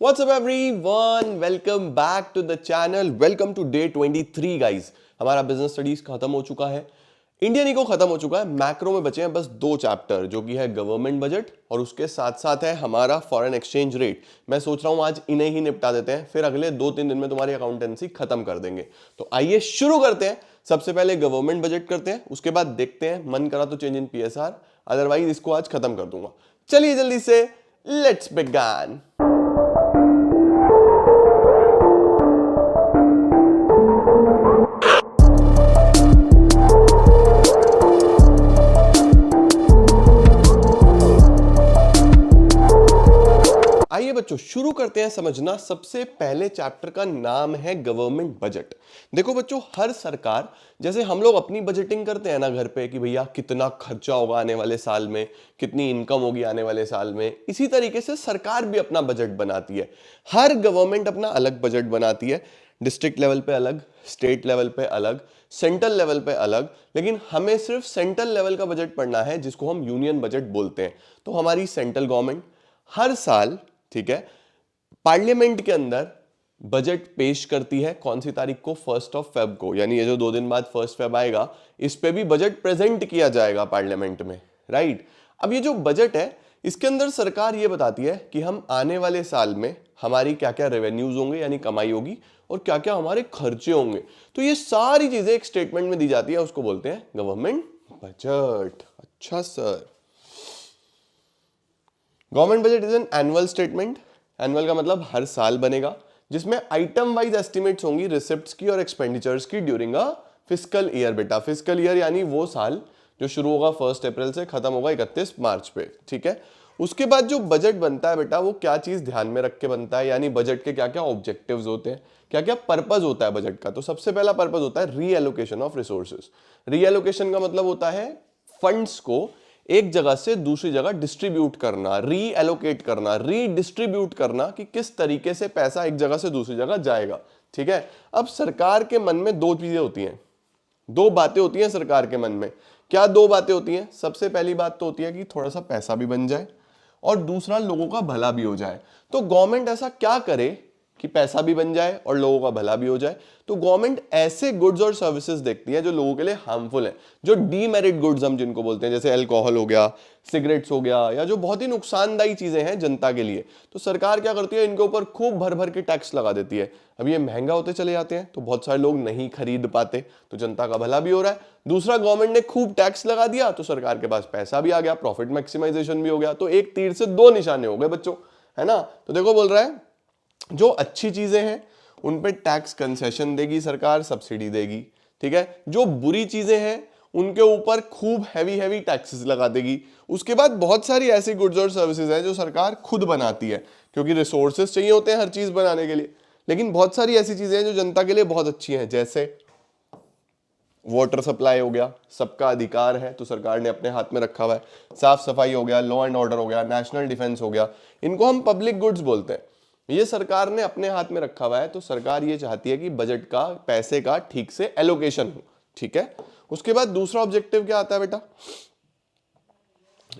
What's up everyone? Welcome back to the channel. Welcome to day 23 guys. हमारा business studies खत्म हो चुका है, इंडियन इको खत्म हो चुका है, मैक्रो में बचे हैं बस दो चैप्टर जो कि है गवर्नमेंट बजट और उसके साथ साथ है हमारा फॉरेन एक्सचेंज रेट। मैं सोच रहा हूं आज इन्हें ही निपटा देते हैं, फिर अगले 2-3 दिन में तुम्हारी अकाउंटेंसी खत्म कर देंगे। तो आइए शुरू करते हैं। सबसे पहले गवर्नमेंट बजट करते हैं, उसके बाद देखते हैं मन करा तो चेंज इन पीएसआर, अदरवाइज इसको आज खत्म कर दूंगा। चलिए जल्दी से लेट्स बिगिन। आइए बच्चों शुरू करते हैं समझना। सबसे पहले चैप्टर का नाम है गवर्नमेंट बजट। देखो बच्चों, हर सरकार, जैसे हम लोग अपनी बजटिंग करते हैं ना घर पे कि भैया कितना खर्चा होगा आने वाले साल में, कितनी इनकम होगी आने वाले साल में, इसी तरीके से सरकार भी अपना बजट बनाती है। हर गवर्नमेंट अपना अलग बजट बनाती है, डिस्ट्रिक्ट लेवल पे अलग, स्टेट लेवल पे अलग, सेंट्रल लेवल पे अलग। लेकिन हमें सिर्फ सेंट्रल लेवल का बजट पढ़ना है जिसको हम यूनियन बजट बोलते हैं। तो हमारी सेंट्रल गवर्नमेंट हर साल, ठीक है, पार्लियामेंट के अंदर बजट पेश करती है। कौन सी तारीख को? 1 फेब को, यानी ये जो 2 दिन बाद 1 फेब आएगा, इस पे भी बजट प्रेजेंट किया जाएगा पार्लियामेंट में, राइट। अब ये जो बजट है इसके अंदर सरकार ये बताती है कि हम आने वाले साल में हमारी क्या क्या रेवेन्यूज होंगे यानी कमाई होगी और क्या क्या हमारे खर्चे होंगे। तो ये सारी चीजें एक स्टेटमेंट में दी जाती है, उसको बोलते हैं गवर्नमेंट बजट। अच्छा sir, government budget is an annual statement. Annual का मतलब हर साल बनेगा, जिसमें आइटम वाइज एस्टिमेट्स होंगी रिसिप्ट्स की और एक्सपेंडिचर्स की ड्यूरिंग अ फिस्कल ईयर। बेटा फिस्कल ईयर यानी वो साल जो शुरू होगा 1 अप्रैल से, खत्म होगा 31 मार्च पे, ठीक है। उसके बाद जो बजट बनता है बेटा, वो क्या चीज ध्यान में रख के बनता है, यानी बजट के क्या क्या ऑब्जेक्टिव्स होते हैं, क्या क्या पर्पज होता है बजट का। तो सबसे पहला पर्पज होता है रीएलोकेशन ऑफ रिसोर्सेज। रीएलोकेशन का मतलब होता है फंड्स को एक जगह से दूसरी जगह डिस्ट्रीब्यूट करना, रीएलोकेट करना, रीडिस्ट्रीब्यूट करना, कि किस तरीके से पैसा एक जगह से दूसरी जगह जाएगा, ठीक है। अब सरकार के मन में दो चीजें होती हैं, दो बातें होती हैं सरकार के मन में। क्या दो बातें होती हैं? सबसे पहली बात तो होती है कि थोड़ा सा पैसा भी बन जाए और दूसरा लोगों का भला भी हो जाए। तो गवर्नमेंट ऐसा क्या करे कि पैसा भी बन जाए और लोगों का भला भी हो जाए? तो गवर्नमेंट ऐसे गुड्स और सर्विसेज देखती है जो लोगों के लिए हार्मफुल है, जो डीमेरिट गुड्स हम जिनको बोलते हैं, जैसे अल्कोहल हो गया, सिगरेट्स हो गया, या जो बहुत ही नुकसानदायी चीजें हैं जनता के लिए। तो सरकार क्या करती है, इनके ऊपर खूब भर भर के टैक्स लगा देती है। अब ये महंगा होते चले जाते हैं तो बहुत सारे लोग नहीं खरीद पाते, तो जनता का भला भी हो रहा है। दूसरा, गवर्नमेंट ने खूब टैक्स लगा दिया तो सरकार के पास पैसा भी आ गया, प्रॉफिट मैक्सिमाइजेशन भी हो गया। तो एक तीर से दो निशाने हो गए बच्चों, है ना। तो देखो बोल रहा है जो अच्छी चीजें हैं उन पे टैक्स कंसेशन देगी सरकार, सब्सिडी देगी, ठीक है। जो बुरी चीजें हैं उनके ऊपर खूब हैवी हैवी टैक्सेस लगा देगी। उसके बाद बहुत सारी ऐसी गुड्स और सर्विसेज हैं जो सरकार खुद बनाती है, क्योंकि रिसोर्सेज चाहिए होते हैं हर चीज बनाने के लिए। लेकिन बहुत सारी ऐसी चीजें हैं जो जनता के लिए बहुत अच्छी हैं, जैसे वाटर सप्लाई हो गया, सबका अधिकार है तो सरकार ने अपने हाथ में रखा हुआ है। साफ सफाई हो गया, लॉ एंड ऑर्डर हो गया, नेशनल डिफेंस हो गया, इनको हम पब्लिक गुड्स बोलते हैं। ये सरकार ने अपने हाथ में रखा हुआ है, तो सरकार ये चाहती है कि बजट का, पैसे का ठीक से एलोकेशन हो, ठीक है। उसके बाद दूसरा ऑब्जेक्टिव क्या आता है बेटा?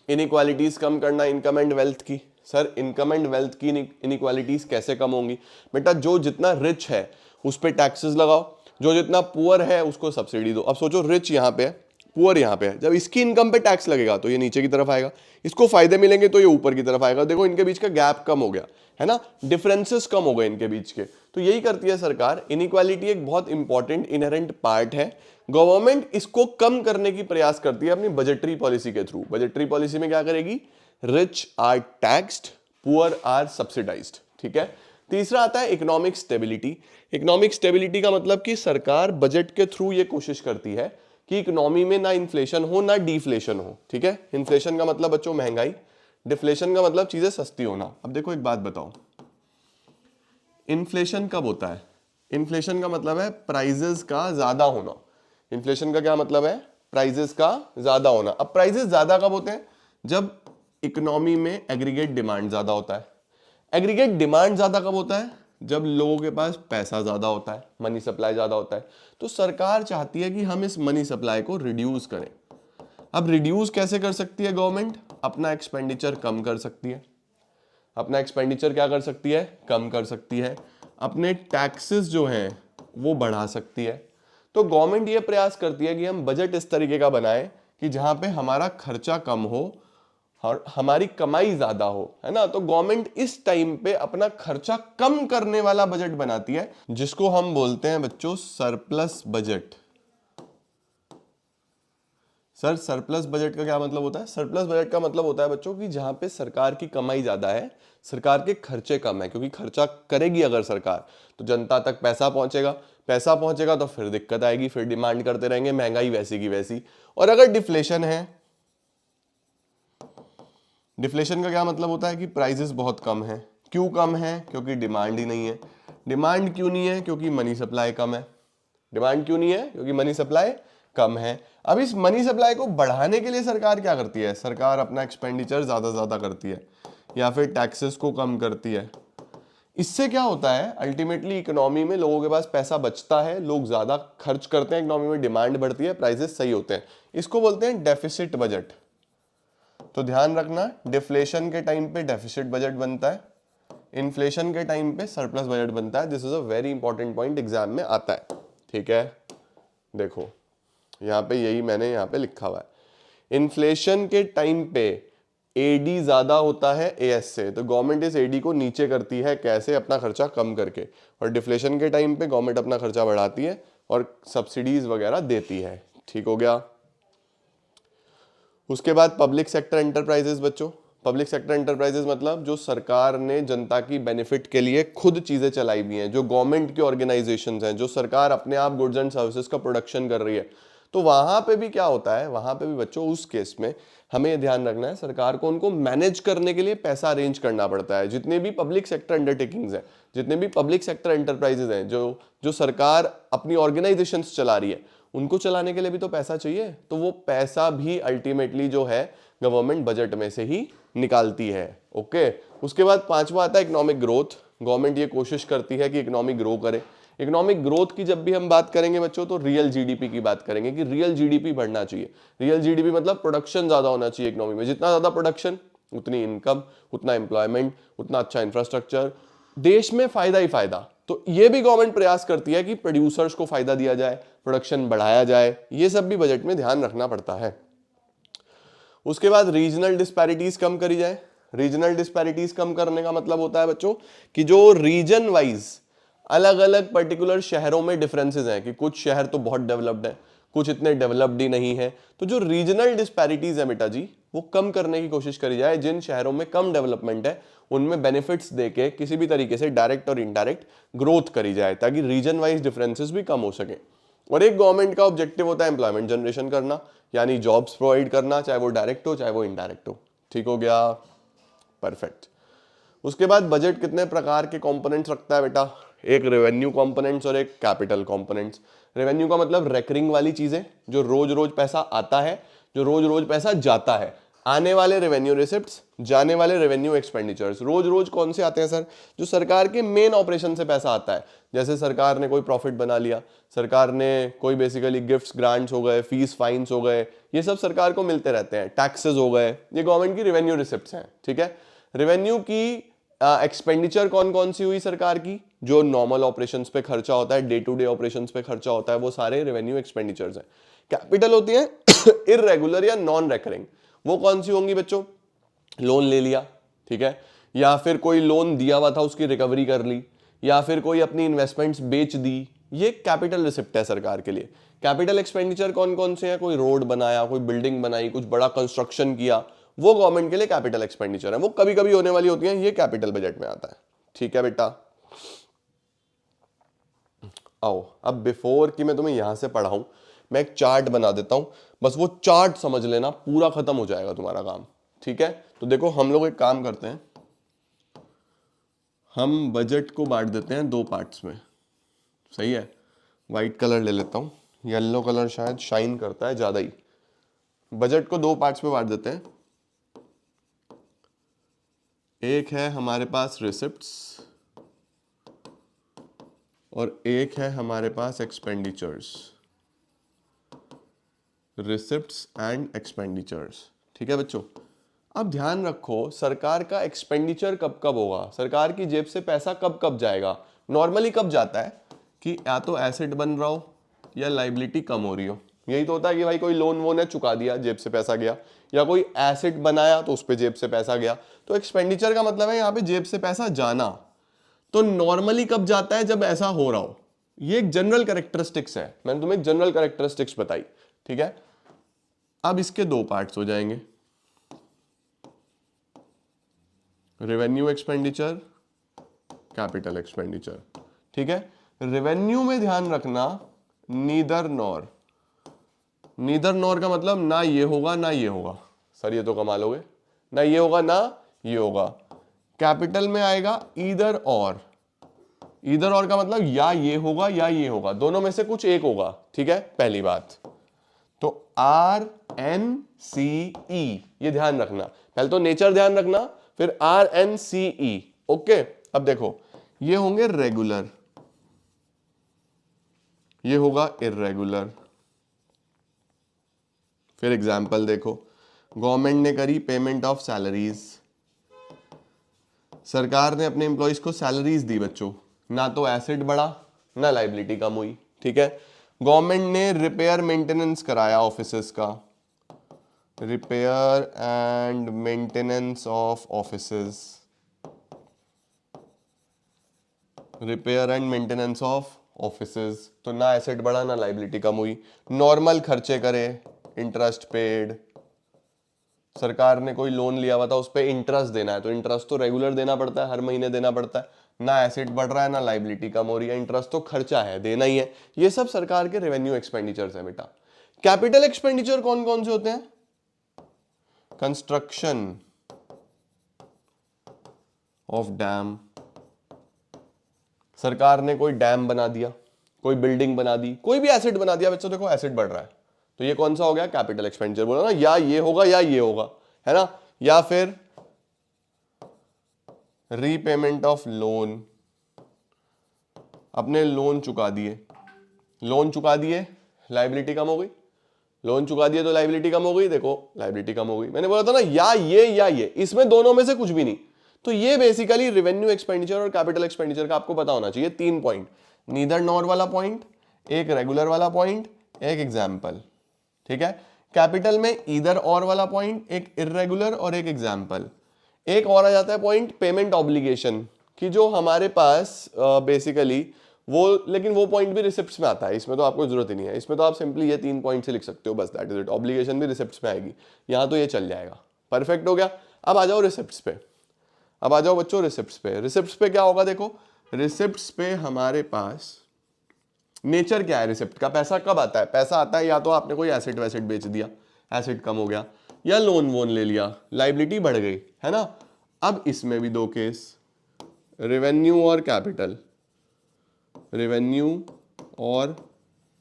इनइक्वालिटीज कम करना, इनकम एंड वेल्थ की। सर इनकम एंड वेल्थ की इनइक्वालिटीज कैसे कम होंगी? बेटा जो जितना रिच है उस पर टैक्सेस लगाओ, जो जितना पुअर है उसको सब्सिडी दो। अब सोचो रिच यहाँ पे है, पुअर यहाँ पे है, जब इसकी इनकम पे टैक्स लगेगा तो ये नीचे की तरफ आएगा, इसको फायदे मिलेंगे तो ये ऊपर की तरफ आएगा। देखो इनके बीच का गैप कम हो गया, है ना, डिफरेंसेस कम हो गए इनके बीच के। तो यही करती है सरकार। इनइक्वालिटी एक बहुत इंपॉर्टेंट इनहेरेंट पार्ट है, गवर्नमेंट इसको कम करने की प्रयास करती है अपनी बजटरी पॉलिसी के थ्रू। बजटरी पॉलिसी में क्या करेगी? Rich are taxed, poor are subsidised, ठीक है। तीसरा आता है इकोनॉमिक स्टेबिलिटी। इकोनॉमिक स्टेबिलिटी का मतलब कि सरकार बजट के थ्रू ये कोशिश करती है कि इकोनॉमी में ना इन्फ्लेशन हो ना डिफ्लेशन हो, ठीक है। इन्फ्लेशन का मतलब बच्चों महंगाई, डिफ्लेशन का मतलब चीजें सस्ती होना। अब देखो एक बात बताओ, इन्फ्लेशन कब होता है? इन्फ्लेशन का मतलब है प्राइजेस का ज्यादा होना। इन्फ्लेशन का क्या मतलब है? प्राइजेस का ज्यादा होना। अब प्राइजेस ज्यादा कब होते हैं? जब इकोनॉमी में एग्रीगेट डिमांड ज्यादा होता है। एग्रीगेट डिमांड ज्यादा कब होता है? जब लोगों के पास पैसा ज्यादा होता है, मनी सप्लाई ज्यादा होता है। तो सरकार चाहती है कि हम इस मनी सप्लाई को रिड्यूस करें। अब रिड्यूस कैसे कर सकती है गवर्नमेंट? अपना एक्सपेंडिचर कम कर सकती है। अपना एक्सपेंडिचर क्या कर सकती है, कम कर सकती है, अपने टैक्सेस जो हैं वो बढ़ा सकती है। तो गवर्नमेंट ये प्रयास करती है कि हम बजट इस तरीके का बनाए कि जहां पे हमारा खर्चा कम हो और हमारी कमाई ज्यादा हो, है ना। तो गवर्नमेंट इस टाइम पे अपना खर्चा कम करने वाला बजट बनाती है, जिसको हम बोलते हैं बच्चों surplus budget. Sir surplus budget का क्या मतलब होता है? सरप्लस बजट का मतलब होता है बच्चों कि जहां पे सरकार की कमाई ज्यादा है, सरकार के खर्चे कम है, क्योंकि खर्चा करेगी अगर सरकार तो जनता तक पैसा पहुंचेगा, पैसा पहुंचेगा तो फिर दिक्कत आएगी, फिर डिमांड करते रहेंगे, महंगाई वैसी की वैसी। और अगर डिफ्लेशन है, डिफ्लेशन का क्या मतलब होता है कि प्राइसेस बहुत कम है। क्यों कम है? क्योंकि डिमांड ही नहीं है। डिमांड क्यों नहीं है? क्योंकि मनी सप्लाई कम है। डिमांड क्यों नहीं है? क्योंकि मनी सप्लाई कम है। अब इस मनी सप्लाई को बढ़ाने के लिए सरकार क्या करती है? सरकार अपना एक्सपेंडिचर ज्यादा करती है या फिर टैक्सेस को कम करती है। इससे क्या होता है? अल्टीमेटली इकोनॉमी में लोगों के पास पैसा बचता है, लोग ज्यादा खर्च करते हैं, इकोनॉमी में डिमांड बढ़ती है, प्राइसेस सही होते हैं। इसको बोलते हैं डेफिसिट बजट। तो ध्यान रखना, डिफ्लेशन के टाइम पे डेफिसिट बजट बनता है, इन्फ्लेशन के टाइम पे सरप्लस बजट बनता है। This is a very important point, exam में आता है। ठीक है, देखो यहां पे यही मैंने यहां पे लिखा हुआ है। इन्फ्लेशन के टाइम पे एडी ज्यादा होता है एएस से, तो गवर्नमेंट इस एडी को नीचे करती है, कैसे? अपना खर्चा कम करके। और डिफ्लेशन के टाइम पे गवर्नमेंट अपना खर्चा बढ़ाती है और सब्सिडीज वगैरह देती है। ठीक हो गया। उसके बाद पब्लिक सेक्टर एंटरप्राइजेस बच्चों। पब्लिक सेक्टर एंटरप्राइजेस मतलब जो सरकार ने जनता की बेनिफिट के लिए खुद चीजें चलाई हुई हैं, जो गवर्नमेंट की ऑर्गेनाइजेशंस हैं, जो सरकार अपने आप गुड्स एंड सर्विसेज का प्रोडक्शन कर रही है। तो वहां पे भी क्या होता है? वहां पे भी बच्चों उस केस में हमें ये ध्यान रखना है, सरकार को उनको मैनेज करने के लिए पैसा अरेंज करना पड़ता है। जितने भी पब्लिक सेक्टर अंडरटेकिंग्स हैं, जितने भी पब्लिक सेक्टर एंटरप्राइजेस हैं, जो जो सरकार अपनी ऑर्गेनाइजेशंस चला रही है, उनको चलाने के लिए भी तो पैसा चाहिए। तो वो पैसा भी अल्टीमेटली जो है गवर्नमेंट बजट में से ही निकालती है। ओके। उसके बाद पांचवा आता है इकोनॉमिक ग्रोथ। गवर्नमेंट ये कोशिश करती है कि इकोनॉमिक ग्रो करे। इकोनॉमिक ग्रोथ की जब भी हम बात करेंगे बच्चों, तो रियल जीडीपी की बात करेंगे कि रियल जीडीपी बढ़ना चाहिए। रियल जीडीपी मतलब प्रोडक्शन ज्यादा होना चाहिए इकोनॉमी में। जितना ज्यादा प्रोडक्शन उतनी इनकम, उतना एम्प्लॉयमेंट, उतना अच्छा इंफ्रास्ट्रक्चर, देश में फायदा ही फायदा। तो ये भी गवर्नमेंट प्रयास करती है कि प्रोड्यूसर्स को फायदा दिया जाए, प्रोडक्शन बढ़ाया जाए। ये सब भी बजट में ध्यान रखना पड़ता है। उसके बाद रीजनल डिस्पैरिटीज कम करी जाए। रीजनल डिस्पैरिटीज कम करने का मतलब होता है बच्चों कि जो रीजन वाइज अलग अलग पर्टिकुलर शहरों में डिफरेंसेस हैं, कि कुछ शहर तो बहुत डेवलप्ड है, कुछ इतने डेवलप्ड ही नहीं है। तो जो रीजनल डिस्पैरिटीज है बेटा जी, वो कम करने की कोशिश करी जाए। जिन शहरों में कम डेवलपमेंट है उनमें बेनिफिट्स देके किसी भी तरीके से डायरेक्ट और इनडायरेक्ट ग्रोथ करी जाए, ताकि रीजन वाइज डिफरेंसेस भी कम हो सके। और एक गवर्नमेंट का ऑब्जेक्टिव होता है एम्प्लॉयमेंट जनरेशन करना, यानी जॉब्स प्रोवाइड करना, चाहे वो डायरेक्ट हो चाहे वो इनडायरेक्ट हो। ठीक हो गया, परफेक्ट। उसके बाद बजट कितने प्रकार के कंपोनेंट्स रखता है बेटा? एक रेवेन्यू कंपोनेंट्स और एक कैपिटल कंपोनेंट्स। रेवेन्यू का मतलब रेकरिंग वाली चीजें, जो रोज रोज पैसा आता है, जो रोज रोज पैसा जाता है। आने वाले रेवेन्यू रिसिप्ट्स, जाने वाले रेवेन्यू एक्सपेंडिचर्स। रोज रोज कौन से आते हैं सर? जो सरकार के मेन ऑपरेशन से पैसा आता है। जैसे सरकार ने कोई प्रॉफिट बना लिया, सरकार ने कोई बेसिकली गिफ्ट्स ग्रांट्स हो गए, फीस फाइन्स हो गए, ये सब सरकार को मिलते रहते हैं। टैक्सेस हो गए, ये गवर्नमेंट की रेवेन्यू रिसिप्ट्स हैं। ठीक है। रेवेन्यू की एक्सपेंडिचर कौन कौन सी हुई सरकार की? जो नॉर्मल ऑपरेशंस पे खर्चा होता है, डे टू डे ऑपरेशंस पे खर्चा होता है, वो सारे रेवेन्यू एक्सपेंडिचर्स हैं। कैपिटल होती है इररेगुलर या नॉन रेकरिंग। वो कौन सी होंगी बच्चों? लोन ले लिया, ठीक है, या फिर कोई लोन दिया हुआ था उसकी रिकवरी कर ली, या फिर कोई अपनी इन्वेस्टमेंट्स बेच दी। ये कैपिटल रिसिप्ट है सरकार के लिए। कैपिटल एक्सपेंडिचर कौन कौन से हैं? कोई रोड बनाया, कोई बिल्डिंग बनाई, कुछ बड़ा कंस्ट्रक्शन किया, वो गवर्नमेंट के लिए कैपिटल एक्सपेंडिचर है। वो कभी कभी होने वाली होती हैं, ये कैपिटल बजट में आता है। ठीक है बेटा। आओ अब बिफोर कि मैं तुम्हें यहां से पढ़ाऊं, मैं एक चार्ट बना देता हूं। बस वो चार्ट समझ लेना, पूरा खत्म हो जाएगा तुम्हारा काम। ठीक है। तो देखो हम लोग एक काम करते हैं, हम बजट को बांट देते हैं दो पार्ट्स में। सही है। वाइट कलर ले लेता हूं, येलो कलर शायद शाइन करता है ज्यादा ही। बजट को दो पार्ट्स में बांट देते हैं। एक है हमारे पास रिसिप्ट्स और एक है हमारे पास एक्सपेंडिचर्स। Receipts and expenditures. ठीक है बच्चों। अब ध्यान रखो सरकार का एक्सपेंडिचर कब कब होगा, सरकार की जेब से पैसा कब कब जाएगा। नॉर्मली कब जाता है कि या तो एसेट बन रहा हो या लाइबिलिटी कम हो रही हो। यही तो होता है कि भाई कोई लोन वोन है चुका दिया जेब से पैसा गया, या कोई एसेट बनाया तो उस पर जेब से पैसा गया। तो एक्सपेंडिचर का मतलब है यहाँ पे जेब से पैसा जाना। तो नॉर्मली कब जाता है, जब ऐसा हो रहा हो। ये एक जनरल कैरेक्टरिस्टिक्स है, मैंने तुम्हें जनरल कैरेक्टरिस्टिक्स बताई, ठीक है। अब इसके दो पार्ट्स हो जाएंगे, रेवेन्यू एक्सपेंडिचर, कैपिटल एक्सपेंडिचर, ठीक है। रेवेन्यू में ध्यान रखना नीदर नॉर, नीदर नॉर का मतलब ना ये होगा ना ये होगा। सर ये तो कमाल हो गए, ना ये होगा ना ये होगा। कैपिटल में आएगा ईदर और, ईदर और का मतलब या ये होगा या ये होगा, दोनों में से कुछ एक होगा, ठीक है। पहली बात तो RNCE ये ध्यान रखना, पहले तो नेचर ध्यान रखना, फिर RNCE, ओके। अब देखो ये होंगे रेगुलर, ये होगा इर्रेगुलर। फिर एग्जाम्पल देखो, गवर्नमेंट ने करी पेमेंट ऑफ सैलरीज, सरकार ने अपने एम्प्लॉइज को सैलरीज दी बच्चों, ना तो एसेट बढ़ा ना लाइबिलिटी कम हुई, ठीक है। गवर्नमेंट ने रिपेयर मेंटेनेंस कराया ऑफिसेस का, repair and maintenance of offices, repair and maintenance of offices, तो ना एसेट बढ़ा ना लाइबिलिटी कम हुई। नॉर्मल खर्चे करे, इंटरेस्ट पेड, सरकार ने कोई लोन लिया हुआ था उस पर इंटरेस्ट देना है, तो इंटरेस्ट तो रेगुलर देना पड़ता है, हर महीने देना पड़ता है। ना एसेट बढ़ रहा है ना लाइबिलिटी कम हो रही है, इंटरेस्ट तो खर्चा है, देना ही है। ये सब सरकार के रेवेन्यू एक्सपेंडिचर्स है बेटा। कैपिटल एक्सपेंडिचर कौन कौन से होते हैं, कंस्ट्रक्शन ऑफ डैम, सरकार ने कोई डैम बना दिया, कोई बिल्डिंग बना दी, कोई भी एसेट बना दिया बच्चों, देखो एसेट बढ़ रहा है, तो ये कौन सा हो गया, कैपिटल एक्सपेंडिचर। बोला ना या ये होगा या ये होगा, है ना। या फिर रीपेमेंट ऑफ लोन, अपने लोन चुका दिए, लोन चुका दिए लाइबिलिटी कम हो गई, लोन चुका दिए तो लाइबिलिटी कम हो गई, देखो लाइबिलिटी कम हो गई। मैंने बोला था ना या ये, इसमें दोनों में से कुछ भी नहीं। तो ये बेसिकली रेवेन्यू एक्सपेंडिचर और कैपिटल एक्सपेंडिचर का आपको पता होना चाहिए। 3 पॉइंट, नीदर नॉर वाला पॉइंट, एक रेगुलर वाला पॉइंट, एक एग्जाम्पल, ठीक है। कैपिटल में ईदर और वाला पॉइंट, एक इर्रेगुलर और एक एग्जाम्पल। एक और आ जाता है पॉइंट पेमेंट ऑब्लिगेशन की, जो हमारे पास बेसिकली वो, लेकिन वो पॉइंट भी रिसिप्ट्स में आता है, इसमें तो आपको जरूरत ही नहीं है। इसमें तो आप सिंपली ये 3 पॉइंट से लिख सकते हो बस, दैट इज इट। ऑब्लिगेशन भी रिसिप्ट्स में आएगी, यहां तो ये चल जाएगा, परफेक्ट हो गया। अब आ जाओ रिसिप्ट्स पे, अब आ जाओ बच्चों रिसिप्ट्स पे। रिसिप्ट्स पे क्या होगा, देखो रिसिप्ट्स पे हमारे पास नेचर क्या है रिसिप्ट का, पैसा कब आता है, पैसा आता है या तो आपने कोई एसेट वैसेट बेच दिया, एसेट कम हो गया, या लोन वोन ले लिया, लाइबिलिटी बढ़ गई, है ना। अब इसमें भी 2 केस, रेवेन्यू और कैपिटल, रेवेन्यू और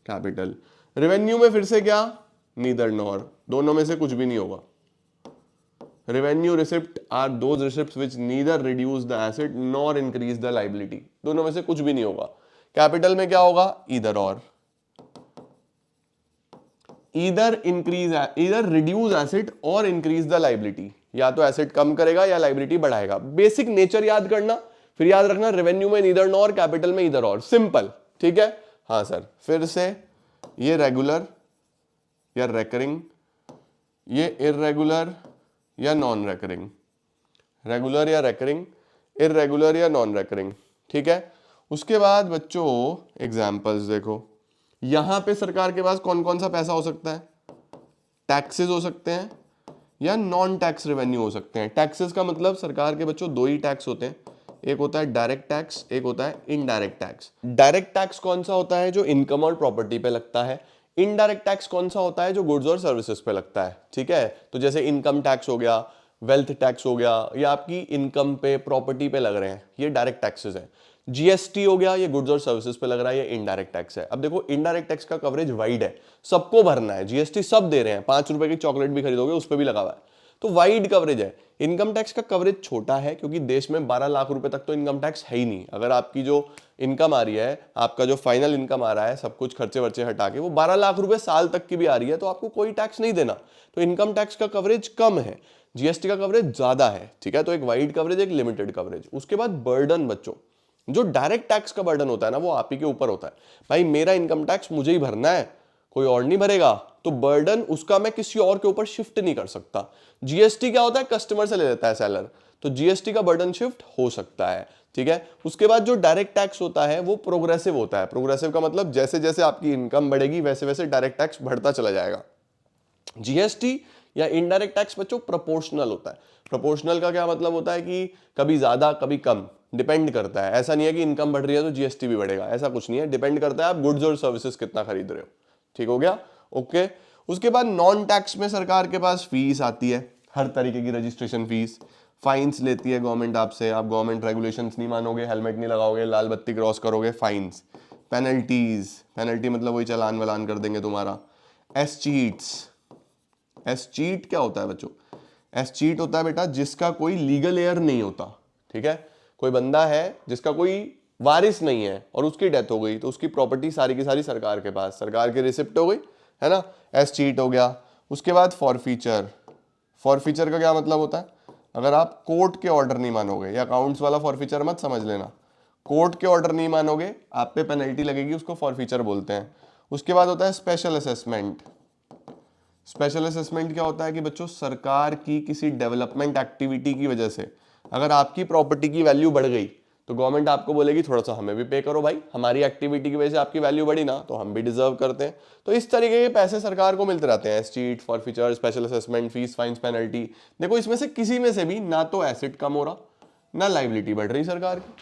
कैपिटल। रेवेन्यू में फिर से क्या, नीदर नॉर, दोनों में से कुछ भी नहीं होगा। Revenue receipt are those receipts which neither reduce the asset nor increase the liability, दोनों में से कुछ भी नहीं होगा। कैपिटल में क्या होगा, ईदर और, either increase, either reduce asset और इंक्रीज द लाइबिलिटी, या तो एसेट कम करेगा या लाइबिलिटी बढ़ाएगा। बेसिक नेचर याद करना, फिर याद रखना रेवेन्यू में नीदर नॉर, कैपिटल में ईदर और, सिंपल, ठीक है। हाँ सर, फिर से ये रेगुलर या रेकरिंग, ये इर्रेगुलर या नॉन रेकरिंग, रेगुलर या रेकरिंग, इर्रेगुलर या नॉन रेकरिंग, ठीक है। उसके बाद बच्चों एग्जांपल्स देखो, यहां पे सरकार के पास कौन कौन सा पैसा हो सकता है, टैक्सेस हो सकते हैं या नॉन टैक्स रेवेन्यू हो सकते हैं। टैक्सेस का मतलब सरकार के बच्चों 2 ही टैक्स होते हैं, एक होता है डायरेक्ट टैक्स, एक होता है इनडायरेक्ट टैक्स। डायरेक्ट टैक्स कौन सा होता है, जो इनकम और प्रॉपर्टी पे लगता है। इनडायरेक्ट टैक्स कौन सा होता है, जो गुड्स और सर्विसेज पे लगता है, ठीक है। तो जैसे इनकम टैक्स हो गया, वेल्थ टैक्स हो गया, या आपकी इनकम पे प्रॉपर्टी पे लग रहे हैं, ये डायरेक्ट टैक्सेस है। जीएसटी हो गया, ये गुड्स और सर्विसेज पे लग रहा है, ये इनडायरेक्ट टैक्स है। अब देखो इनडायरेक्ट टैक्स का कवरेज वाइड है, सबको भरना है, जीएसटी सब दे रहे हैं, 5 रुपए की चॉकलेट भी खरीदोगे उस पर भी लगा हुआ है, तो वाइड कवरेज है। इनकम टैक्स का कवरेज छोटा है क्योंकि देश में 12 लाख रुपए तक तो इनकम टैक्स है ही नहीं। अगर आपकी जो इनकम आ रही है, आपका जो फाइनल इनकम आ रहा है, सब कुछ खर्चे वर्चे हटा के, वो 12 लाख रुपए साल तक की भी आ रही है, तो आपको कोई टैक्स नहीं देना, तो इनकम टैक्स का कवरेज कम है। जीएसटी का कवरेज ज्यादा है, ठीक है, तो एक वाइड कवरेज, एक लिमिटेड कवरेज। उसके बाद बर्डन बच्चों, जो डायरेक्ट टैक्स का बर्डन होता है ना, वो आप ही के ऊपर होता है। भाई मेरा इनकम टैक्स मुझे ही भरना है, कोई और नहीं भरेगा, तो बर्डन उसका मैं किसी और के ऊपर शिफ्ट नहीं कर सकता। जीएसटी क्या होता है, कस्टमर से ले लेता है सेलर, तो जीएसटी का बर्डन शिफ्ट हो सकता है, ठीक है। उसके बाद जो डायरेक्ट टैक्स होता है वो प्रोग्रेसिव होता है। प्रोग्रेसिव का मतलब जैसे जैसे आपकी इनकम बढ़ेगी वैसे वैसे डायरेक्ट टैक्स बढ़ता चला जाएगा। जीएसटी या इनडायरेक्ट टैक्स बच्चों प्रोपोर्शनल होता है। प्रोपोर्शनल का क्या मतलब होता है कि कभी ज्यादा कभी कम, डिपेंड करता है। ऐसा नहीं है कि इनकम बढ़ रही है तो जीएसटी भी बढ़ेगा, ऐसा कुछ नहीं है, डिपेंड करता है आप गुड्स और सर्विसेज कितना खरीद रहे हो। ठीक हो गया, ओके। उसके बाद नॉन टैक्स में सरकार के पास फीस आती है, हर तरीके की रजिस्ट्रेशन फीस, फाइन्स लेती है गवर्नमेंट आपसे, आप गवर्नमेंट रेगुलेशंस नहीं मानोगे, हेलमेट नहीं लगाओगे, लाल बत्ती क्रॉस करोगे, फाइन्स, पेनल्टीज, पेनल्टी मतलब वही चालान वालान कर देंगे तुम्हारा। एस चीट्स, एस चीट क्या होता है बच्चों, एस चीट होता है बेटा जिसका कोई लीगल एयर नहीं होता, ठीक है। कोई बंदा है जिसका कोई वारिस नहीं है और उसकी डेथ हो गई, तो उसकी प्रॉपर्टी सारी की सारी सरकार के पास, सरकार की रिसिप्ट हो गई, है ना, एस चीट हो गया। उसके बाद फॉरफीचर, फॉरफीचर का क्या मतलब होता है, अगर आप कोर्ट के ऑर्डर नहीं मानोगे, या अकाउंट्स वाला फॉरफीचर मत समझ लेना, कोर्ट के ऑर्डर नहीं मानोगे आप पे पेनल्टी लगेगी, उसको फॉरफीचर बोलते हैं। उसके बाद होता है स्पेशल असेसमेंट। स्पेशल असेसमेंट क्या होता है कि बच्चों सरकार की किसी डेवलपमेंट एक्टिविटी की वजह से अगर आपकी प्रॉपर्टी की वैल्यू बढ़ गई तो गवर्नमेंट आपको बोलेगी थोड़ा सा हमें भी पे करो भाई, हमारी एक्टिविटी की वजह से आपकी वैल्यू बढ़ी ना, तो हम भी डिजर्व करते हैं। तो इस तरीके के पैसे सरकार को मिलते रहते हैं, escheat, forfeiture, special assessment, fees, fines, penalty. देखो इसमें से किसी में से भी ना तो एसेट कम हो रहा ना लाइबिलिटी बढ़ रही सरकार की,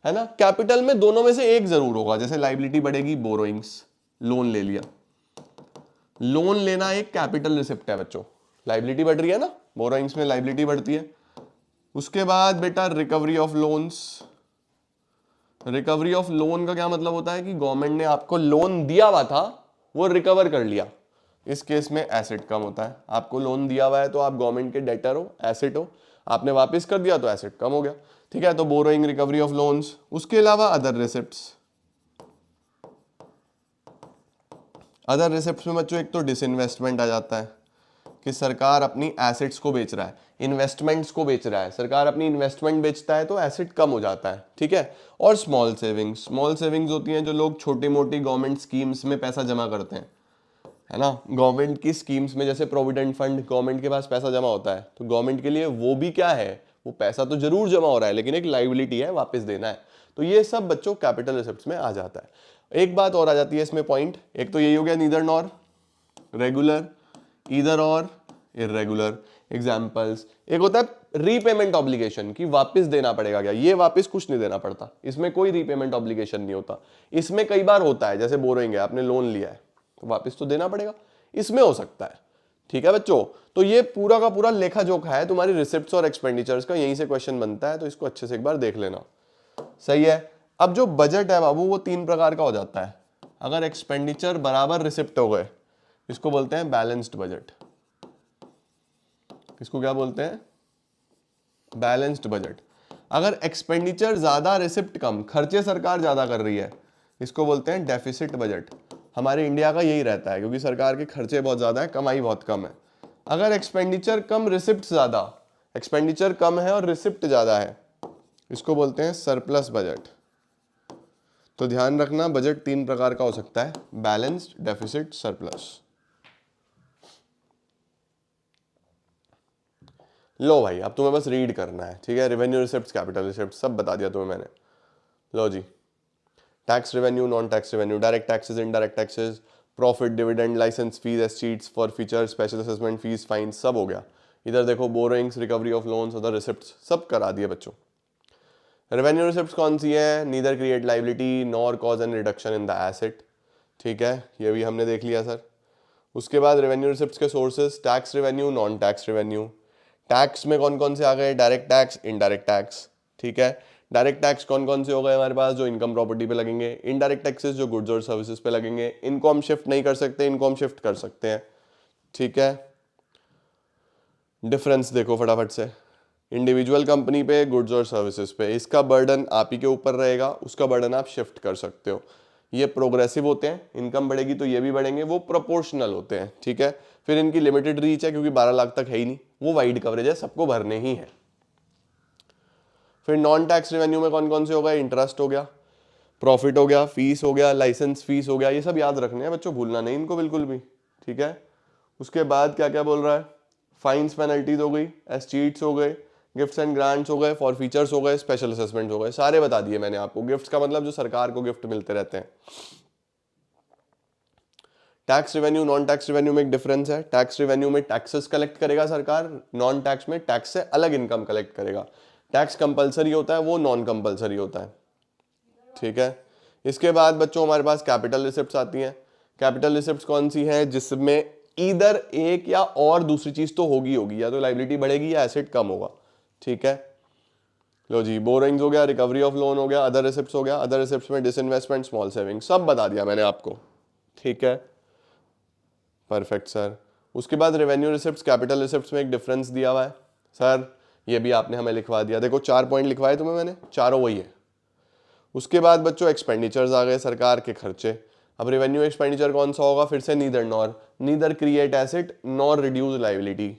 है ना। कैपिटल में दोनों में से एक जरूर होगा, जैसे लाइबिलिटी बढ़ेगी, बोरोइंग्स, लोन ले लिया, लोन लेना एक कैपिटल रिसिप्ट है बच्चों, लाइबिलिटी बढ़ रही है ना, बोरोइंग्स में लाइबिलिटी बढ़ती है। उसके बाद बेटा recovery of loans, recovery of loan का क्या मतलब होता है कि गवर्नमेंट ने आपको लोन दिया हुआ था वो रिकवर कर लिया, इस केस में एसेट कम होता है। आपको लोन दिया हुआ है तो आप गवर्नमेंट के डेटर हो, एसेट हो, आपने वापस कर दिया तो एसेट कम हो गया, ठीक है। तो बोरोइंग, रिकवरी ऑफ लोन्स। उसके अलावा अदर रिसिप्ट्स, अदर रिसिप्ट्स में बच्चों एक तो डिसइन्वेस्टमेंट आ जाता है कि सरकार अपनी एसेट्स को बेच रहा है, इन्वेस्टमेंट्स को बेच रहा है, सरकार अपनी इन्वेस्टमेंट बेचता है तो एसेट कम हो जाता है, ठीक है। और स्मॉल सेविंग्स, स्मॉल सेविंग्स होती हैं जो लोग छोटी मोटी गवर्नमेंट स्कीम्स में पैसा जमा करते हैं, है ना। गवर्नमेंट की स्कीम्स में जैसे प्रोविडेंट फंड, गवर्नमेंट के पास पैसा जमा होता है, तो गवर्नमेंट के लिए वो भी क्या है, वो पैसा तो जरूर जमा हो रहा है लेकिन एक लाइबिलिटी है, वापस देना है। तो ये सब बच्चों कैपिटल रिसिप्ट्स में आ जाता है। एक बात और आ जाती है इसमें पॉइंट, एक तो यही हो गया नीदर नॉर, रेगुलर, ईदर और, इरेगुलर। एग्जाम्पल्स, एक होता है रीपेमेंट ऑब्लिगेशन कि वापस देना पड़ेगा, क्या ये वापस कुछ नहीं देना पड़ता, इसमें कोई रीपेमेंट ऑब्लिगेशन नहीं होता। इसमें कई बार होता है, जैसे बोरोइंग है, आपने लोन लिया है तो वापस तो देना पड़ेगा, इसमें हो सकता है, ठीक है बच्चों। तो ये पूरा का पूरा लेखा जोखा है तुम्हारी रिसिप्ट्स और एक्सपेंडिचर्स का, यहीं से क्वेश्चन बनता है, तो इसको अच्छे से एक बार देख लेना, सही है। अब जो बजट है बाबू वो तीन प्रकार का हो जाता है, अगर एक्सपेंडिचर बराबर रिसिप्ट हो गए इसको बोलते हैं बैलेंस्ड बजट। इसको क्या बोलते हैं, बैलेंस्ड बजट। अगर एक्सपेंडिचर ज्यादा रिसिप्ट कम, खर्चे सरकार ज्यादा कर रही है, इसको बोलते हैं डेफिसिट बजट। हमारे इंडिया का यही रहता है क्योंकि सरकार के खर्चे बहुत ज्यादा है, कमाई बहुत कम है। अगर एक्सपेंडिचर कम रिसिप्ट ज्यादा, एक्सपेंडिचर कम है और रिसिप्ट ज्यादा है, इसको बोलते हैं सरप्लस बजट। तो ध्यान रखना बजट तीन प्रकार का हो सकता है, बैलेंस्ड, डेफिसिट, सरप्लस। लो भाई अब तुम्हें बस रीड करना है, ठीक है। रेवेन्यू रिसिप्ट्स, कैपिटल रिसिप्ट्स सब बता दिया तुम्हें मैंने। लो जी, tax revenue, non tax revenue, direct taxes, indirect taxes, profit, dividend, licence fees, escheats, forfeiture, special assessment fees, fine, सब हो गया। इधर देखो borrowings, recovery of loans, other receipts सब करा दिए बच्चों। रेवेन्यू रिसिप्ट्स कौन सी है, neither create liability nor cause an reduction in the asset, ठीक है, ये भी हमने देख लिया सर। उसके बाद रेवेन्यू रिसिप्ट्स के sources, tax revenue, non tax revenue. Tax में कौन कौन से आ गए, डायरेक्ट टैक्स, इनडायरेक्ट टैक्स, ठीक है। डायरेक्ट टैक्स कौन कौन से हो गए हमारे पास, जो इनकम प्रॉपर्टी पे लगेंगे। इनडायरेक्ट टैक्सेस जो गुड्स और सर्विसेज पे लगेंगे, इनको हम शिफ्ट नहीं कर सकते, इनको हम शिफ्ट कर सकते हैं, ठीक है। डिफरेंस देखो फटाफट से, इंडिविजुअल कंपनी पे, गुड्स और सर्विसेज पे, इसका बर्डन आप ही के ऊपर रहेगा, उसका बर्डन आप शिफ्ट कर सकते हो। ये प्रोग्रेसिव होते हैं, इनकम बढ़ेगी तो ये भी बढ़ेंगे, वो प्रोपोर्शनल होते हैं, ठीक है। फिर इनकी लिमिटेड रीच है क्योंकि 12 लाख तक है ही नहीं, वो वाइड कवरेज है, सबको भरने ही है। फिर नॉन टैक्स रेवेन्यू में कौन कौन से हो गए, इंटरेस्ट हो गया, प्रॉफिट हो गया, फीस हो गया, लाइसेंस फीस हो गया, ये सब याद रखने हैं बच्चों, भूलना नहीं इनको बिल्कुल भी, ठीक है। उसके बाद क्या क्या बोल रहा है, फाइन्स पेनल्टीज हो गई, एस्टीट्स हो गए, गिफ्ट्स एंड ग्रांट्स हो गए, फॉर फीचर्स हो गए, स्पेशल असेसमेंट हो गए, सारे बता दिए मैंने आपको। गिफ्ट्स का मतलब जो सरकार को गिफ्ट मिलते रहते हैं। Tax revenue non tax revenue में एक डिफरेंस है, टैक्स रेवेन्यू में टैक्सेस कलेक्ट करेगा सरकार, नॉन टैक्स में टैक्स से अलग इनकम कलेक्ट करेगा। टैक्स कंपलसरी होता है, वो नॉन कंपलसरी होता है, ठीक है। इसके बाद बच्चों हमारे पास कैपिटल रिसिप्ट्स आती हैं। कैपिटल रिसिप्ट्स कौन सी है, जिसमें इधर एक या और दूसरी चीज तो होगी, या तो लाइबिलिटी बढ़ेगी या एसेट कम होगा, ठीक है। लो जी, बोरिंग्स हो गया, रिकवरी ऑफ लोन हो गया, अदर रिसिप्ट्स हो गया, अदर रिसिप्ट्स में डिसइन्वेस्टमेंट, स्मॉल सेविंग, सब बता दिया मैंने आपको, ठीक है। Perfect sir. उसके बाद रेवेन्यू रिसिप्ट्स, कैपिटल रिसिप्ट्स में एक डिफरेंस दिया हुआ है सर, ये भी आपने हमें लिखवा दिया, देखो 4 पॉइंट लिखवाए तुम्हें मैंने, चारों वही है। उसके बाद बच्चों एक्सपेंडिचर्स आ गए, सरकार के खर्चे। अब रेवेन्यू एक्सपेंडिचर कौन सा होगा, फिर से neither nor, neither create asset nor reduce liability.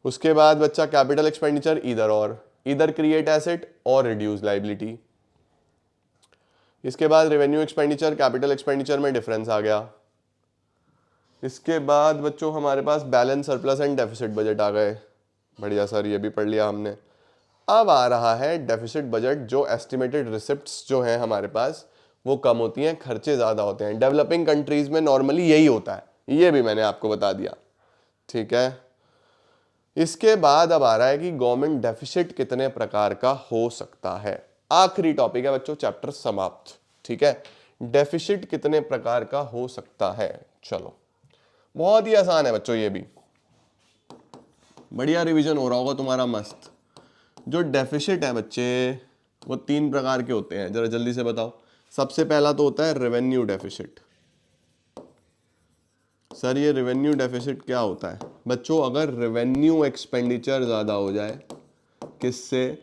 उसके बाद बच्चा कैपिटल एक्सपेंडिचर इधर और, इधर क्रिएट एसेट और रिड्यूस लाइबिलिटी। इसके बाद रेवेन्यू एक्सपेंडिचर कैपिटल एक्सपेंडिचर में डिफरेंस आ गया। इसके बाद बच्चों हमारे पास balance, surplus and deficit budget आ गए, बढ़िया सर, ये भी पढ़ लिया हमने। अब आ रहा है डेफिसिट बजट, जो एस्टिमेटेड रिसिप्ट्स जो हैं हमारे पास वो कम होती हैं, खर्चे ज़्यादा होते हैं। डेवलपिंग कंट्रीज में नॉर्मली यही होता है, ये भी मैंने आपको बता दिया, ठीक है। इसके बाद अब आ रहा है कि गवर्नमेंट डेफिसिट कितने प्रकार का हो सकता है। आखिरी टॉपिक है बच्चों, चैप्टर समाप्त, ठीक है। डेफिसिट कितने प्रकार का हो सकता है, चलो बहुत ही आसान है बच्चों, ये भी बढ़िया रिवीजन हो रहा होगा तुम्हारा मस्त। जो डेफिसिट है बच्चे वो 3 प्रकार के होते हैं, जरा जल्दी से बताओ। सबसे पहला तो होता है रेवेन्यू डेफिसिट। सर ये रेवेन्यू डेफिसिट क्या होता है बच्चों, अगर रेवेन्यू एक्सपेंडिचर ज़्यादा हो जाए, किससे,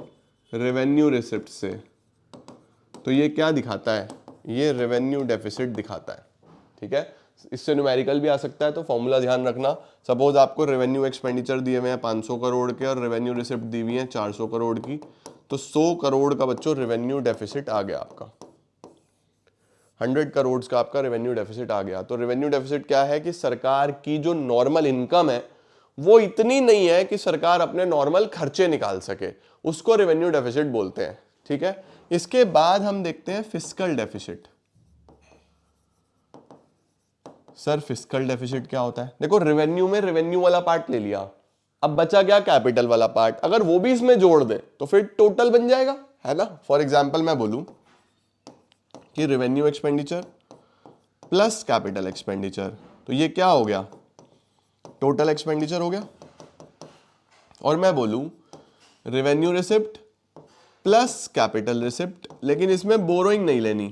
रेवेन्यू रिसिप्ट से, तो ये क्या दिखाता है, ये रेवेन्यू डेफिसिट दिखाता है, ठीक है। इससे न्यूमेरिकल भी आ सकता है, तो फॉर्मूला ध्यान रखना। सपोज आपको रेवेन्यू एक्सपेंडिचर दिए हुए हैं 500 करोड़ के और रेवेन्यू रिसिप्ट दी हुई है 400 करोड़ की, तो 100 करोड़ का बच्चों रेवेन्यू डेफिसिट आ गया आपका, 100 करोड़ का आपका रेवेन्यू डेफिसिट आ गया। तो रेवेन्यू डेफिसिट क्या है कि सरकार की जो नॉर्मल इनकम है वो इतनी नहीं है कि सरकार अपने नॉर्मल खर्चे निकाल सके, उसको रेवेन्यू डेफिसिट बोलते हैं, ठीक है। इसके बाद हम देखते हैं fiscal deficit. Sir fiscal deficit क्या होता है, देखो रेवेन्यू में रेवेन्यू वाला पार्ट ले लिया, अब बचा क्या, कैपिटल वाला पार्ट, अगर वो भी इसमें जोड़ दे तो फिर टोटल बन जाएगा, है ना। फॉर एग्जांपल मैं बोलूं कि revenue expenditure plus capital expenditure, तो ये क्या हो गया, टोटल एक्सपेंडिचर हो गया। और मैं बोलूं revenue receipt plus capital receipt, लेकिन इसमें बोरोइंग नहीं लेनी,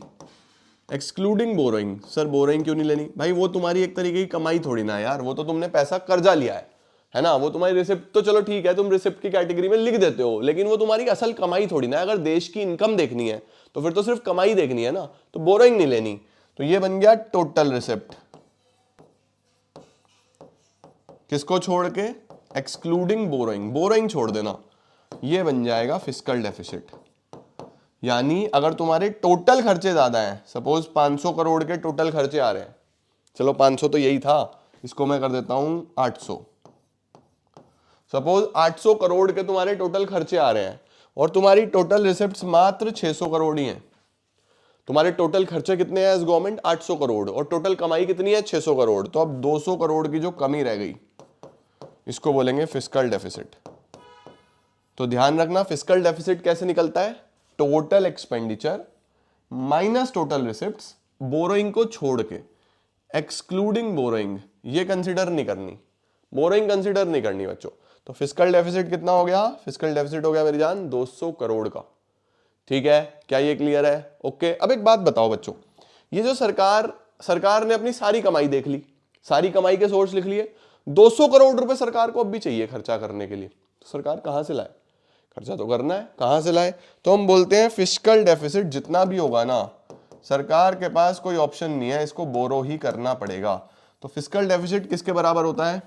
एक्सक्लूडिंग बोरोइंग। सर बोरोइंग क्यों नहीं लेनी, भाई वो तुम्हारी एक तरीके की कमाई थोड़ी ना यार, वो तो तुमने पैसा कर्जा लिया है ना। वो तुम्हारी रिसिप्ट तो चलो ठीक है, तुम रिसिप्ट की कैटेगरी में लिख देते हो, लेकिन वो तुम्हारी असल कमाई थोड़ी ना। अगर देश की इनकम देखनी है तो फिर तो सिर्फ कमाई देखनी है ना, तो बोरोइंग नहीं लेनी। तो ये बन गया टोटल रिसिप्ट, किसको छोड़ के, एक्सक्लूडिंग बोरोइंग, बोरोइंग छोड़ देना, ये बन जाएगा फिस्कल डेफिसिट। यानी अगर तुम्हारे टोटल खर्चे ज्यादा हैं, सपोज 500 करोड़ के टोटल खर्चे आ रहे हैं, चलो 500 तो यही था, इसको मैं कर देता हूं 800। सपोज 800 करोड़ के तुम्हारे टोटल खर्चे आ रहे हैं और तुम्हारी टोटल रिसिप्ट्स मात्र 600 करोड़ ही हैं। तुम्हारे टोटल खर्चे कितने हैं एज गवर्नमेंट, 800 करोड़, और टोटल कमाई कितनी है, 600 करोड़। तो अब 200 करोड़ की जो कमी रह गई, इसको बोलेंगे फिस्कल डेफिसिट। तो ध्यान रखना फिस्कल डेफिसिट कैसे निकलता है, total expenditure minus total receipts, borrowing को छोड़ के, एक्सक्लूडिंग बोरोइंग, ये कंसीडर नहीं करनी, बोरोइंग कंसीडर नहीं करनी बच्चों। तो फिस्कल डेफिसिट कितना हो गया, फिस्कल डेफिसिट हो गया मेरी जान 200 करोड़ का, ठीक है। क्या ये क्लियर है, ओके। अब एक बात बताओ बच्चों, ये जो सरकार ने अपनी सारी कमाई देख ली, सारी कमाई के सोर्स लिख लिए, 200 करोड़ रुपए सरकार को अब भी चाहिए खर्चा करने के लिए, तो सरकार कहां से लाए, खर्चा तो करना है, कहां से लाए। तो हम बोलते हैं फिस्कल डेफिसिट जितना भी होगा ना, सरकार के पास कोई ऑप्शन नहीं है, इसको बोरो ही करना पड़ेगा। तो फिस्कल डेफिसिट किसके बराबर होता है,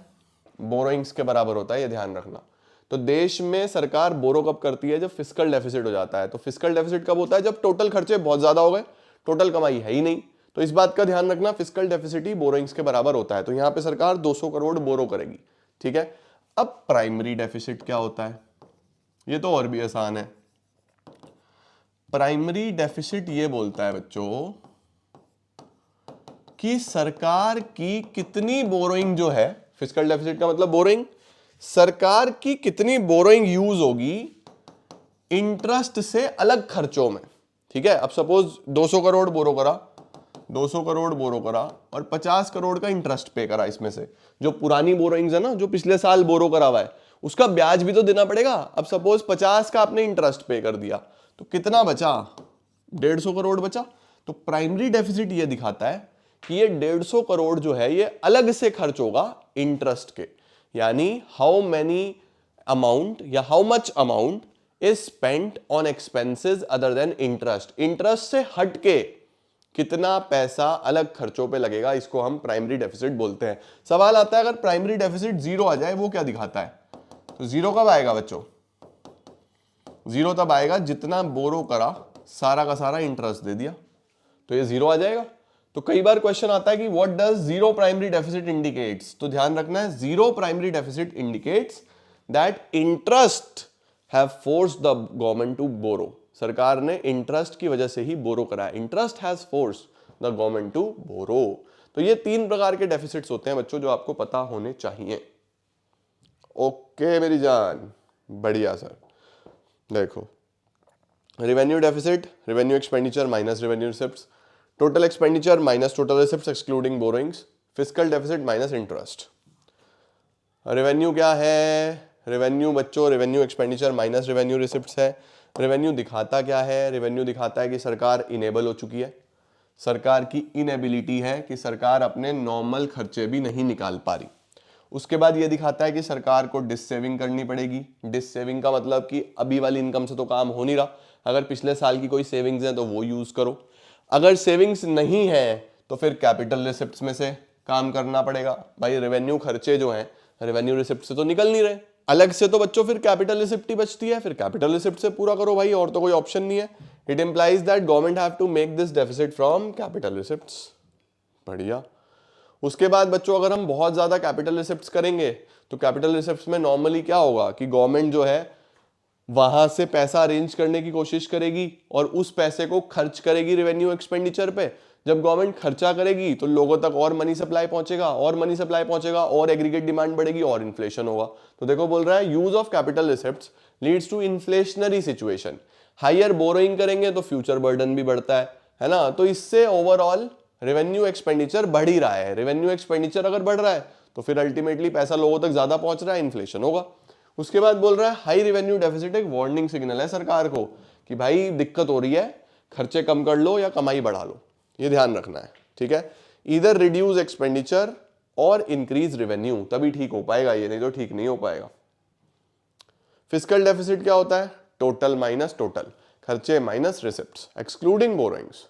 बोरोइंग्स के बराबर होता है, ये ध्यान रखना। तो देश में सरकार बोरो कब करती है? जब फिस्कल डेफिसिट हो जाता है। तो फिस्कल डेफिसिट कब होता है? जब टोटल खर्चे बहुत ज्यादा हो गए, टोटल कमाई है ही नहीं। तो इस बात का ध्यान रखना, फिस्कल डेफिसिट ही बोरोइंग्स के बराबर होता है। तो यहां पे सरकार 200 करोड़ बोरो करेगी, ठीक है। अब प्राइमरी डेफिसिट क्या होता है? ये तो और भी आसान है। प्राइमरी डेफिसिट ये बोलता है बच्चों कि सरकार की कितनी बोरोइंग जो है, फिस्कल डेफिसिट का मतलब बोरोइंग, सरकार की कितनी बोरोइंग यूज होगी इंटरेस्ट से अलग खर्चों में, ठीक है। अब सपोज 200 करोड़ बोरो करा, 200 करोड़ बोरो करा और 50 करोड़ का इंटरेस्ट पे करा। इसमें से जो पुरानी बोरोइंग्स है ना, जो पिछले साल बोरो करा हुआ है, उसका ब्याज भी तो देना पड़ेगा। अब सपोज 50 का आपने इंटरेस्ट पे कर दिया, तो कितना बचा? 150 करोड़ बचा। तो प्राइमरी डेफिसिट ये दिखाता है कि ये 150 करोड़ जो है ये अलग से खर्च होगा इंटरेस्ट के, यानी हाउ मेनी अमाउंट या how much amount is spent on expenses other than interest. Interest से हटके कितना पैसा अलग खर्चों पे लगेगा, इसको हम प्राइमरी डेफिसिट बोलते हैं। सवाल आता है अगर प्राइमरी डेफिसिट जीरो आ जाए, वो क्या दिखाता है? तो जीरो कब आएगा बच्चों? जीरो तब आएगा जितना बोरो करा सारा का सारा इंटरेस्ट दे दिया, तो ये जीरो आ जाएगा। तो कई बार क्वेश्चन आता है कि what does zero primary deficit indicates? तो ध्यान रखना है, zero primary deficit indicates that interest have forced the government to borrow. सरकार ने इंटरेस्ट की वजह से ही बोरो कराया। Interest has forced the government to borrow. तो ये 3 प्रकार के डेफिसिट्स होते हैं बच्चों, जो आपको पता होने चाहिए। ओके मेरी जान, बढ़िया सर। देखो, revenue deficit, revenue expenditure minus revenue receipts, total expenditure minus total receipts excluding borrowings, fiscal deficit minus interest. Revenue क्या है? रेवेन्यू बच्चों, revenue expenditure minus revenue receipts है। रेवेन्यू दिखाता क्या है? रेवेन्यू दिखाता है कि सरकार इनेबल हो चुकी है, सरकार की इनएबिलिटी है कि सरकार अपने नॉर्मल खर्चे भी नहीं निकाल पा रही। उसके बाद ये दिखाता है कि सरकार को डिस सेविंग करनी पड़ेगी। डिस सेविंग का मतलब कि अभी वाली इनकम से तो काम हो नहीं रहा, अगर पिछले साल की कोई सेविंग्स है तो वो यूज करो। अगर सेविंग्स नहीं है तो फिर कैपिटल रिसिप्ट्स में से काम करना पड़ेगा। भाई रेवेन्यू खर्चे जो हैं रेवेन्यू रिसिप्ट से तो निकल नहीं रहे, अलग से तो बच्चों फिर कैपिटल रिसिप्ट ही बचती है, फिर कैपिटल रिसिप्ट से पूरा करो भाई, और तो कोई ऑप्शन नहीं है। It implies that government have to make this deficit from capital receipts. बढ़िया। उसके बाद बच्चों अगर हम बहुत ज्यादा कैपिटल रिसिप्ट्स करेंगे तो कैपिटल रिसिप्ट्स में नॉर्मली क्या होगा कि गवर्नमेंट जो है वहां से पैसा अरेंज करने की कोशिश करेगी और उस पैसे को खर्च करेगी रेवेन्यू एक्सपेंडिचर पे। जब गवर्नमेंट खर्चा करेगी तो लोगों तक और मनी सप्लाई पहुंचेगा, और मनी सप्लाई पहुंचेगा और एग्रीगेट डिमांड बढ़ेगी और इन्फ्लेशन होगा। तो देखो बोल रहा है use of capital receipts leads to inflationary situation. Higher borrowing करेंगे तो फ्यूचर बर्डन भी बढ़ता है ना। तो इससे ओवरऑल रेवेन्यू एक्सपेंडिचर बढ़ ही रहा है। रेवेन्यू एक्सपेंडिचर अगर बढ़ रहा है तो फिर अल्टीमेटली पैसा लोगों तक ज्यादा पहुंच रहा है, इन्फ्लेशन होगा। उसके बाद बोल रहा है हाई रेवेन्यू डेफिसिट एक वार्निंग सिग्नल है सरकार को कि भाई दिक्कत हो रही है, खर्चे कम कर लो या कमाई बढ़ा लो, ये ध्यान रखना है, ठीक है। इधर रिड्यूस एक्सपेंडिचर और इंक्रीज रेवेन्यू, तभी ठीक हो पाएगा ये, नहीं तो ठीक नहीं हो पाएगा। फिस्कल डेफिसिट क्या होता है? टोटल माइनस टोटल, खर्चे माइनस रिसिप्ट्स एक्सक्लूडिंग बोरोइंग्स।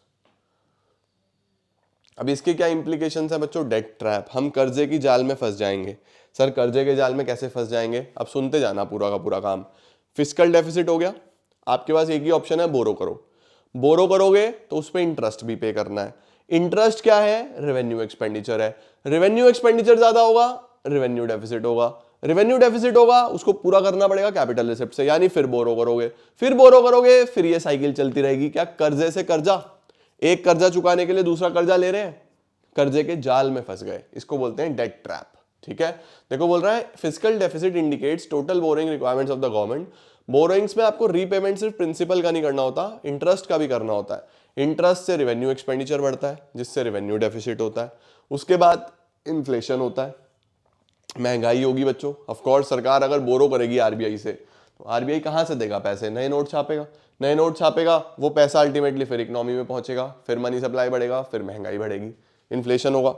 अब इसके क्या इंप्लीकेशंस है बच्चों? डेट ट्रैप, हम कर्जे की जाल में फंस जाएंगे। सर कर्जे के जाल में कैसे फंस जाएंगे? अब सुनते जाना पूरा का पूरा काम। फिस्कल डेफिसिट हो गया, आपके पास एक ही ऑप्शन है, बोरो करो। बोरो करोगे तो उस पर इंटरेस्ट भी पे करना है। इंटरेस्ट क्या है? रेवेन्यू एक्सपेंडिचर है। रेवेन्यू एक्सपेंडिचर ज्यादा होगा, रेवेन्यू डेफिसिट होगा। रेवेन्यू डेफिसिट होगा, उसको पूरा करना पड़ेगा कैपिटल रिसिप्ट से, यानी फिर बोरो करोगे, फिर बोरो करोगे, फिर ये साइकिल चलती रहेगी। क्या? कर्जे से कर्जा, एक कर्जा चुकाने के लिए दूसरा कर्जा ले रहे हैं, कर्जे के जाल में फंस गए, इसको बोलते हैं डेट ट्रैप, ठीक है। देखो बोल रहा है fiscal deficit indicates total borrowing requirements of the government. Borrowings में आपको रीपेमेंट सिर्फ प्रिंसिपल का नहीं करना होता, इंटरेस्ट का भी करना होता है। इंटरेस्ट से रेवेन्यू एक्सपेंडिचर बढ़ता है जिससे रेवेन्यू डेफिसिट होता है। उसके बाद इन्फ्लेशन होता है, महंगाई होगी बच्चों। ऑफकोर्स सरकार अगर बोरो करेगी आरबीआई से तो आरबीआई कहां से देगा पैसे? नए नोट छापेगा, नए नोट छापेगा, वो पैसा अल्टीमेटली फिर इकोनॉमी में पहुंचेगा, फिर मनी सप्लाई बढ़ेगा, फिर महंगाई बढ़ेगी, इन्फ्लेशन होगा।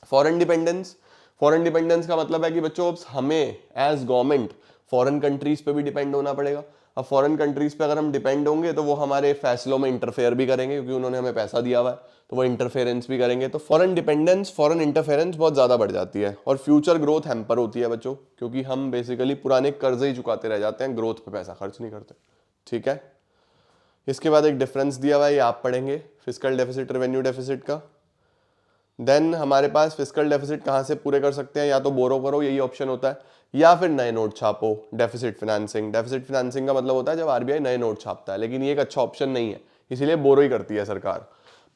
फॉरेन डिपेंडेंस, फॉरेन डिपेंडेंस का मतलब है कि बच्चों हमें एज गवर्नमेंट फॉरेन कंट्रीज पे भी डिपेंड होना पड़ेगा। अब फॉरेन कंट्रीज पे अगर हम डिपेंड होंगे तो वो हमारे फैसलों में इंटरफेयर भी करेंगे, क्योंकि उन्होंने हमें पैसा दिया हुआ है, तो वो इंटरफेरेंस भी करेंगे। तो फॉरेन डिपेंडेंस, फॉरेन इंटरफेरेंस बहुत ज्यादा बढ़ जाती है और फ्यूचर ग्रोथ हैम्पर होती है बच्चों, क्योंकि हम बेसिकली पुराने कर्जे ही चुकाते रह जाते हैं, ग्रोथ पे पैसा खर्च नहीं करते। ठीक है, इसके बाद एक डिफरेंस दिया हुआ है, ये आप पढ़ेंगे, फिस्कल डेफिसिट रेवेन्यू डेफिसिट का। देन हमारे पास फिस्कल डेफिसिट कहाँ से पूरे कर सकते हैं, या तो बोरो करो, यही ऑप्शन होता है, या फिर नए नोट छापो, डेफिसिट फाइनेंसिंग। डेफिसिट फाइनेंसिंग का मतलब होता है जब आरबीआई नए नोट छापता है, लेकिन ये एक अच्छा ऑप्शन नहीं है, इसीलिए बोरो ही करती है सरकार।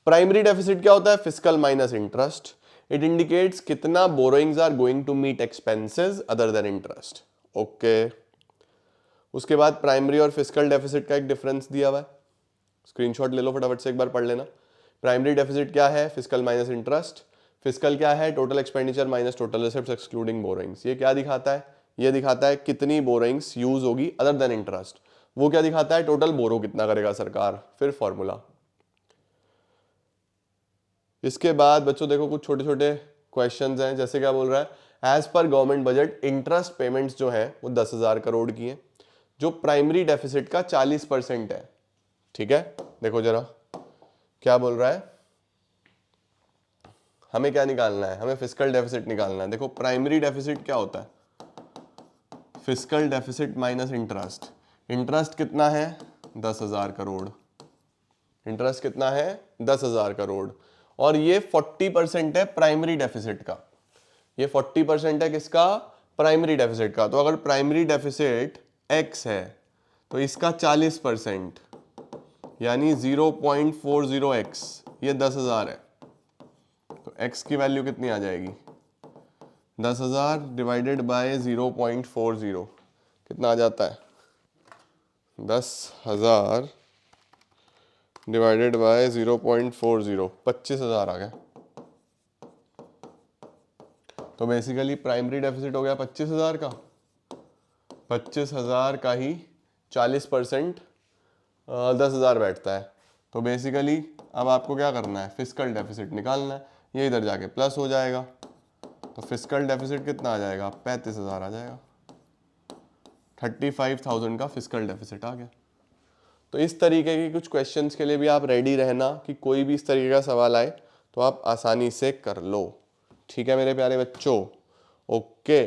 प्राइमरी डेफिसिट क्या होता है, fiscal minus interest. It indicates कितना borrowings are going to meet expenses other than interest. Okay, उसके बाद प्राइमरी और फिस्कल डेफिसिट का एक डिफरेंस दिया हुआ है, स्क्रीनशॉट ले लो फटाफट से, एक बार पढ़ लेना। प्राइमरी डेफिसिट क्या है, फिस्कल माइनस इंटरेस्ट। फिस्कल क्या है, total expenditure minus total receipts excluding borrowings. ये क्या दिखाता है, ये दिखाता है कितनी बोरोइंग्स यूज होगी अदर देन इंटरेस्ट। वो क्या दिखाता है, टोटल बोरो कितना करेगा सरकार, फिर फॉर्मूला। इसके बाद बच्चों देखो कुछ छोटे छोटे क्वेश्चंस हैं, जैसे क्या बोल रहा है, as per government budget interest payments जो है वो 10,000 करोड़ की हैं, जो प्राइमरी डेफिसिट का 40% है। ठीक है, देखो जरा क्या बोल रहा है, हमें क्या निकालना है, हमें फिस्कल डेफिसिट निकालना है। देखो प्राइमरी डेफिसिट क्या होता है, fiscal deficit minus interest. Interest कितना है, 10,000 करोड़। इंटरेस्ट कितना है, 10,000 करोड़, और ये 40% है प्राइमरी डेफिसिट का। ये 40% है किसका, प्राइमरी डेफिसिट का। तो अगर प्राइमरी डेफिसिट x है तो इसका 40% यानी 0.40x, ये 10,000 है, तो x की वैल्यू कितनी आ जाएगी, 10,000 डिवाइडेड बाय 0.40 कितना आ जाता है, 10,000 डिवाइडेड बाय 0.40, 25,000 आ गया। तो बेसिकली प्राइमरी डेफिसिट हो गया 25,000 का, 25,000 का ही 40% 10,000 बैठता है। तो बेसिकली अब आपको क्या करना है, फिस्कल डेफिसिट निकालना है, ये इधर जाके प्लस हो जाएगा, तो फिस्कल डेफिसिट कितना आ जाएगा, 35,000 आ जाएगा। 35,000 का फिस्कल डेफिसिट आ गया। तो इस तरीके के कुछ क्वेश्चंस के लिए भी आप रेडी रहना कि कोई भी इस तरीके का सवाल आए तो आप आसानी से कर लो। ठीक है मेरे प्यारे बच्चों, ओके।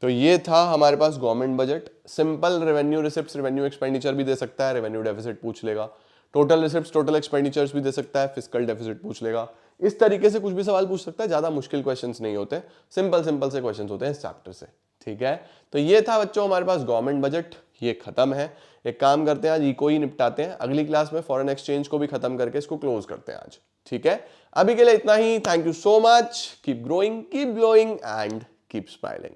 तो ये था हमारे पास government budget. Simple revenue receipts, revenue expenditure भी दे सकता है, रेवेन्यू डेफिसिट पूछ लेगा, टोटल रिसिप्ट्स टोटल एक्सपेंडिचर्स भी दे सकता है, फिस्कल डेफिसिट पूछ लेगा। इस तरीके से कुछ भी सवाल पूछ सकता है, ज्यादा मुश्किल क्वेश्चंस नहीं होते, सिंपल सिंपल से क्वेश्चंस होते हैं इस चैप्टर से। ठीक है, तो ये था बच्चों हमारे पास गवर्नमेंट बजट, ये खत्म है। एक काम करते हैं आज इको ही निपटाते हैं, अगली क्लास में फॉरेन एक्सचेंज को भी खत्म करके इसको क्लोज करते हैं आज। ठीक है, अभी के लिए इतना ही। Thank you so much, keep growing, keep glowing and keep smiling.